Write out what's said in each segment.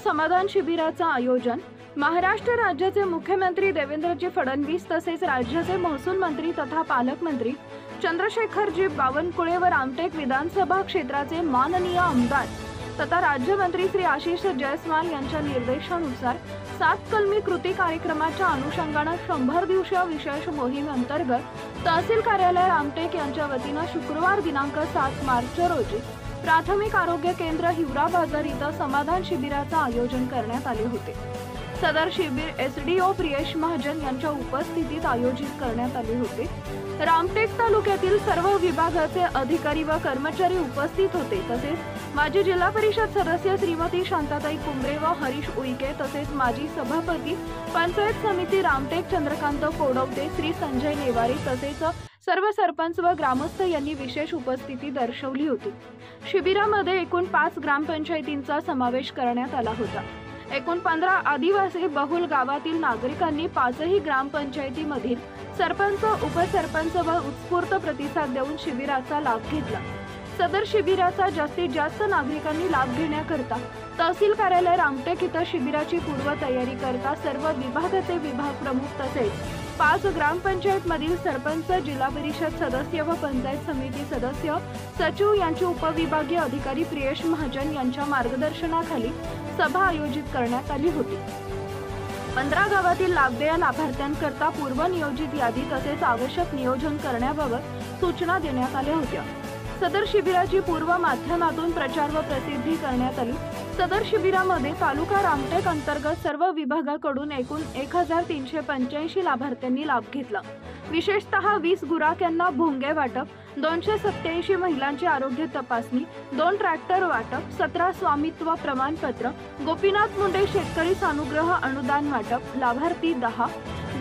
समाधान शिबिराचं आयोजन महाराष्ट्र राज्याचे मुख्यमंत्री देवेंद्रजी फडणवीस तसेच राज्याचे महसूल मंत्री तथा पालकमंत्री चंद्रशेखरजी बावनकुळे व रामटेक विधानसभा क्षेत्राचे माननीय आमदार तथा राज्यमंत्री श्री आशिष जयस्वाल यांच्या निर्देशानुसार 7 कलमी कृती कार्यक्रमाच्या अनुषंगाने 100 दिवसीय विशेष मोहीम अंतर्गत तहसील कार्यालय रामटेक यांच्या वतीने शुक्रवार दिनांक 7 मार्च रोजी प्राथमिक आरोग्य केंद्र हिवरा बाजार इथं समाधान शिबिराचे आयोजन करण्यात आले होते। सदर शिबिर एसडीओ प्रियेश महाजन यांच्या उपस्थितीत आयोजित करण्यात आले होते। रामटेक तालुक्यातील सर्व विभागाचे अधिकारी व कर्मचारी उपस्थित होते। तसेच माजी जिल्हा परिषद सदस्य श्रीमती शांताताई कुंबरे व हरीश उईके तसेच माजी सभापती पंचायत समिती रामटेक चंद्रकांत कोडवते, श्री संजय नेवारे तसेच सर्व सरपंच व ग्रामस्थ यांनी विशेष उपस्थिती दर्शवली होती। शिबिरामध्ये एकूण 5 ग्रामपंचायतींचा समावेश करण्यात आला होता। एकूण 15 आदिवासी बहुल गावातील नागरिकांनी 5ही ग्रामपंचायतीमधील सरपंच, उपसरपंच व उत्स्फूर्त प्रतिसाद देऊन शिबिराचा लाभ घेतला। सदर शिबिराचा जास्तीत जास्त नागरिकांनी लाभ घेण्याकरता तहसील कार्यालय रामटेक इथं शिबिराची पूर्वतयारी करता सर्व विभागाचे विभाग प्रमुख तसेच 5 ग्रामपंचायत मधील सरपंच, जिल्हा परिषद सदस्य व पंचायत समिती सदस्य, सचिव यांचे उपविभागीय अधिकारी प्रियेश महाजन यांच्या मार्गदर्शनाखाली सभा आयोजित करण्यात आली होती। 15 गावातील लाभदेय लाभार्थ्यांकरता पूर्वनियोजित यादी तसेच आवश्यक नियोजन करण्याबाबत सूचना देण्यात आल्या होत्या। सदर शिबिराची पूर्व माध्यमातून प्रचार व प्रसिद्धी करण्यात आली। सदर शिबिरामध्ये तालुका रामटेक अंतर्गत सर्व विभागाकडून एकूण 1385 लाभार्थ्यांनी लाभ घेतला। विशेषतः 20 गुराख्यांना भोंगे वाटप, 287 महिलांची आरोग्य तपासणी, 2 ट्रॅक्टर वाटप, 17 स्वामित्व प्रमाणपत्र, गोपीनाथ मुंडे शेतकरी सानुग्रह अनुदान वाटप, लाभार्थी 10,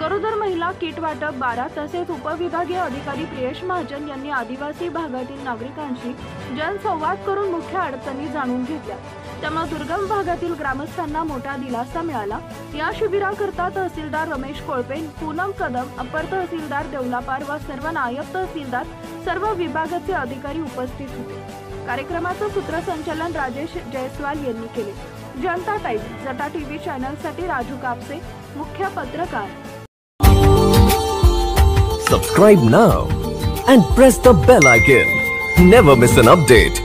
गरोदर महिला किट वाटप 12 तसेच उपविभागीय अधिकारी प्रियेश महाजन यांनी आदिवासी भागातील नागरिकांशी जनसंवाद करून मुख्य अडचणी जाणून घेतल्या। त्यामुळे दुर्गम भागातील ग्रामस्थांना मोठा दिलासा मिळाला। या शिबिराकरता तहसीलदार रमेश कोळपे, पूनम कदम, अपर तहसीलदार देवलापार व सर्व नायब तहसीलदार सर्व विभागाचे अधिकारी उपस्थित होते। कार्यक्रमाचे सूत्रसंचालन राजेश जयस्वाल यांनी केले। जनता टाइम्स जटा टीव्ही चॅनल साठी राजू कापसे, मुख्य पत्रकार। Subscribe now and press the bell icon. Never miss an update.